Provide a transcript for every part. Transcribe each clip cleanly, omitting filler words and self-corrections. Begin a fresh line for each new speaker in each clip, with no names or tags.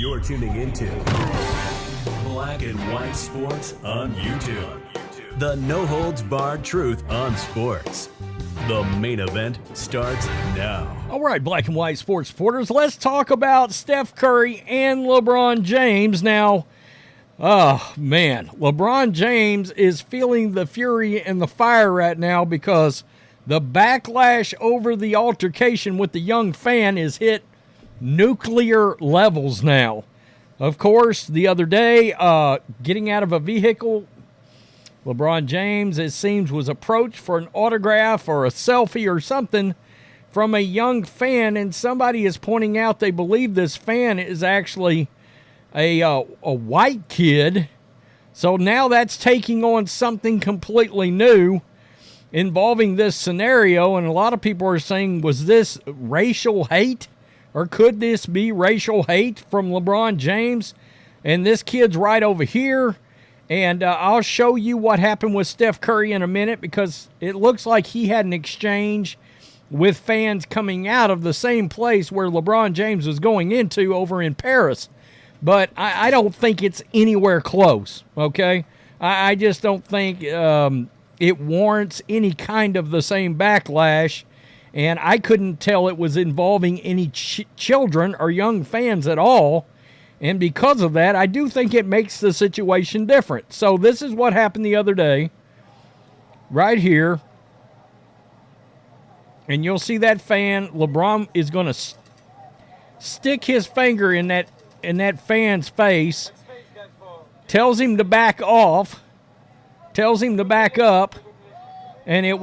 You're tuning into Black and White Sports on YouTube. The no-holds-barred truth on sports. The main event starts now.
All right, Black and White Sports supporters, let's talk about Steph Curry and LeBron James. Now, oh, man, LeBron James is feeling the fury and the fire right now because the backlash over the altercation with the young fan is hit nuclear levels now. Of course, the other day, getting out of a vehicle, LeBron James, it seems, was approached for an autograph or a selfie or something from a young fan, and somebody is pointing out they believe this fan is actually a white kid. So now that's taking on something completely new involving this scenario, and a lot of people are saying, was this racial hate? Or could this be racial hate from LeBron James? And this kid's right over here. And I'll show you what happened with Steph Curry in a minute, because it looks like he had an exchange with fans coming out of the same place where LeBron James was going into over in Paris. But I don't think it's anywhere close, okay? I just don't think it warrants any kind of the same backlash. And I couldn't tell it was involving any children or young fans at all. And because of that, I do think it makes the situation different. So this is what happened the other day, right here. And you'll see that fan. LeBron is going to stick his finger in that fan's face, tells him to back off, tells him to back up. And it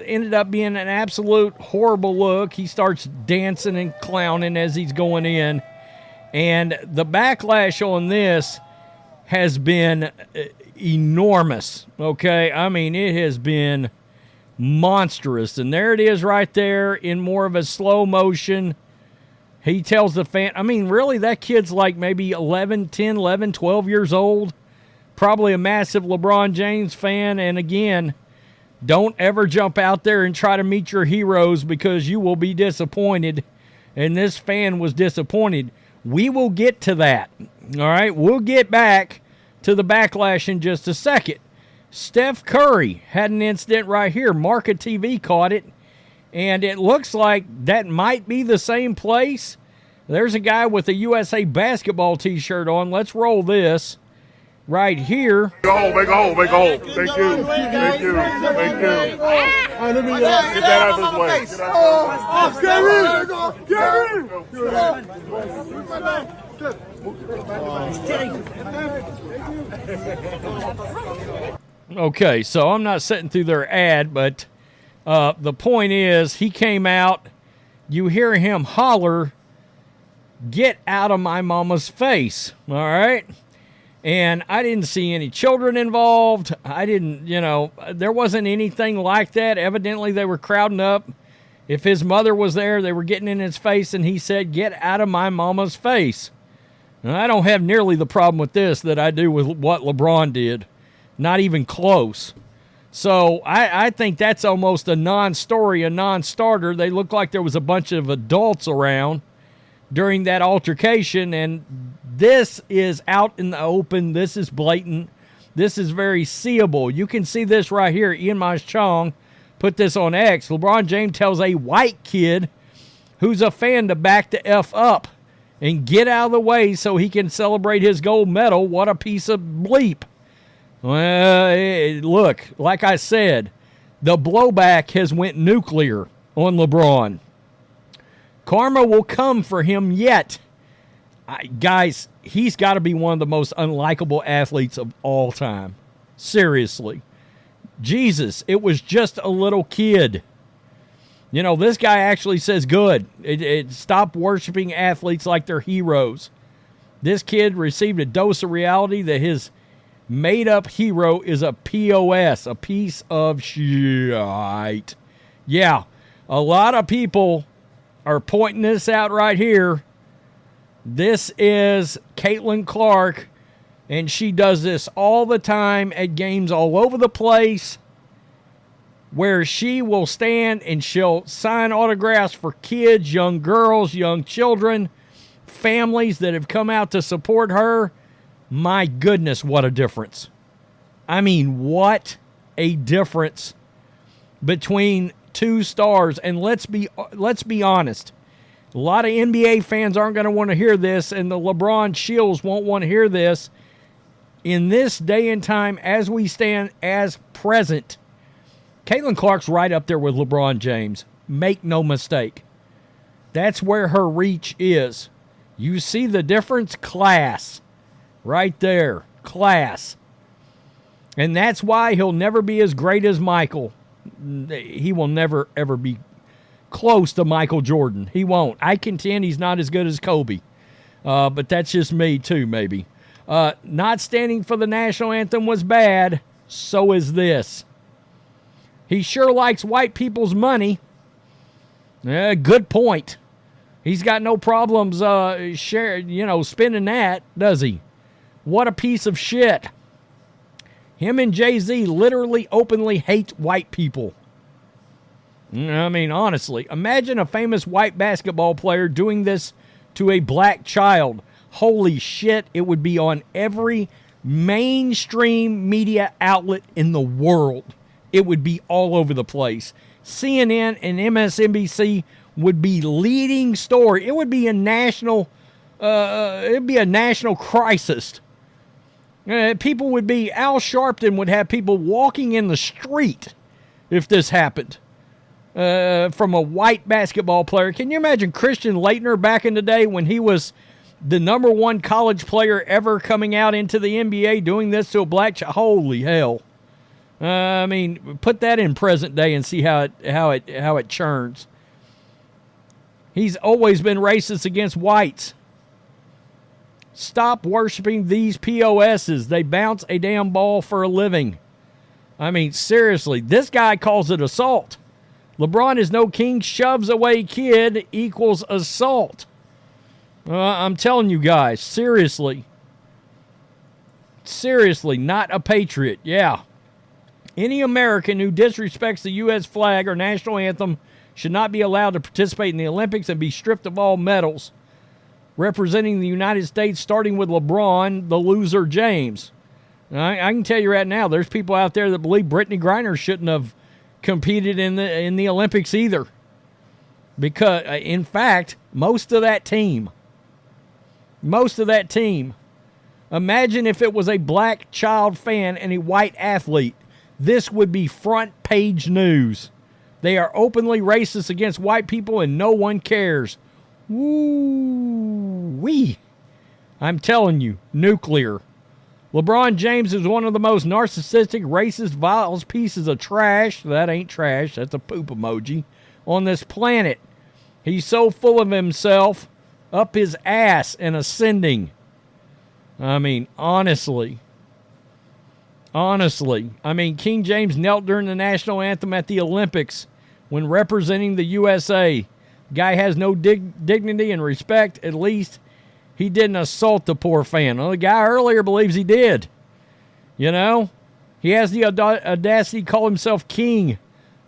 ended up being an absolute horrible look. He starts dancing and clowning as he's going in. And the backlash on this has been enormous, okay? I mean, it has been monstrous. And there it is right there in more of a slow motion. He tells the fan, I mean, really, that kid's like maybe 11, 12 years old. Probably a massive LeBron James fan. And again, don't ever jump out there and try to meet your heroes, because you will be disappointed. And this fan was disappointed. We will get to that. All right, we'll get back to the backlash in just a second. Steph Curry had an incident right here. Marca TV caught it, and it looks like that might be the same place. There's a guy with a USA basketball t-shirt on. Let's roll this right here.
Make a hole, make a hole, make a hole. Thank you, thank you, thank you. Let me get that out of his way.
Okay, so I'm not sitting through their ad, but the point is, he came out. You hear him holler, "Get out of my mama's face," all right? And I didn't see any children involved. I didn't, there wasn't anything like that. Evidently, they were crowding up. If his mother was there, they were getting in his face, and he said, "Get out of my mama's face." And I don't have nearly the problem with this that I do with what LeBron did. Not even close. So I think that's almost a non-story, a non-starter. They looked like there was a bunch of adults around during that altercation, and this is out in the open. This is blatant. This is very seeable. You can see this right here. Ian Chong put this on X. LeBron James tells a white kid who's a fan to back the F up and get out of the way so he can celebrate his gold medal. What a piece of bleep. Well, look, like I said, the blowback has went nuclear on LeBron. Karma will come for him yet. Guys, he's got to be one of the most unlikable athletes of all time. Seriously. Jesus, it was just a little kid. This guy actually says good. Stop worshiping athletes like they're heroes. This kid received a dose of reality that his made-up hero is a POS, a piece of shit. Yeah, a lot of people are pointing this out right here. This is Caitlin Clark, and she does this all the time at games all over the place, where she will stand and she'll sign autographs for kids, young girls, young children, families that have come out to support her, my goodness, what a difference. I mean, what a difference between two stars. And let's be honest. A lot of NBA fans aren't going to want to hear this, and the LeBron shills won't want to hear this. In this day and time, as we stand as present, Caitlin Clark's right up there with LeBron James. Make no mistake. That's where her reach is. You see the difference? Class. Right there. Class. And that's why he'll never be as great as Michael. He will never, ever be close to Michael Jordan. He won't. I contend he's not as good as Kobe. But that's just me too, maybe. Not standing for the national anthem was bad. So is this. He sure likes white people's money. Good point. He's got no problems spending that, does he? What a piece of shit. Him and Jay-Z literally openly hate white people. I mean, honestly, imagine a famous white basketball player doing this to a black child. Holy shit, it would be on every mainstream media outlet in the world. It would be all over the place. CNN and MSNBC would be leading story. It would be a national crisis. People would be, Al Sharpton would have people walking in the street if this happened. From a white basketball player. Can you imagine Christian Laettner back in the day when he was the number one college player ever coming out into the NBA doing this to a black child? Holy hell. I mean, put that in present day and see how it churns. He's always been racist against whites. Stop worshiping these POSs. They bounce a damn ball for a living. I mean, seriously, this guy calls it assault. LeBron is no king, shoves away kid equals assault. I'm telling you guys, seriously. Seriously, not a patriot. Yeah. Any American who disrespects the U.S. flag or national anthem should not be allowed to participate in the Olympics and be stripped of all medals. Representing the United States, starting with LeBron, the loser James. I can tell you right now, there's people out there that believe Brittany Griner shouldn't have competed in the Olympics either. Because, in fact, most of that team, imagine if it was a black child fan and a white athlete. This would be front page news. They are openly racist against white people and no one cares. Woo-wee. I'm telling you, nuclear. LeBron James is one of the most narcissistic, racist, vile pieces of trash. That ain't trash. That's a poop emoji. On this planet. He's so full of himself, up his ass and ascending. I mean, honestly. I mean, King James knelt during the national anthem at the Olympics when representing the USA. Guy has no dignity and respect. At least he didn't assault the poor fan. Well, the guy earlier believes he did. You know? He has the audacity to call himself king.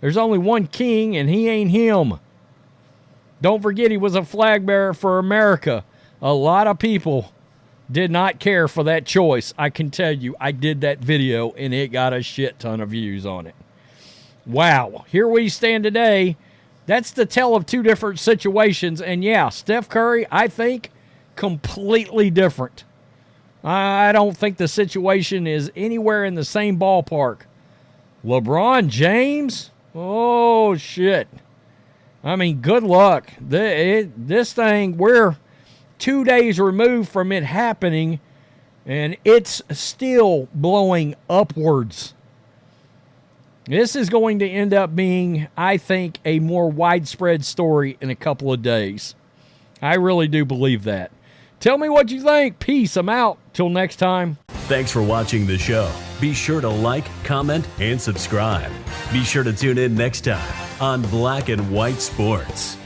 There's only one king, and he ain't him. Don't forget he was a flag bearer for America. A lot of people did not care for that choice. I can tell you, I did that video, and it got a shit ton of views on it. Wow. Here we stand today. That's the tell of two different situations. And yeah, Steph Curry, I think, completely different. I don't think the situation is anywhere in the same ballpark. LeBron James? Oh, shit. I mean, good luck. This thing, we're 2 days removed from it happening, and it's still blowing upwards. This is going to end up being, I think, a more widespread story in a couple of days. I really do believe that. Tell me what you think. Peace. I'm out. Till next time.
Thanks for watching the show. Be sure to like, comment, and subscribe. Be sure to tune in next time on Black and White Sports.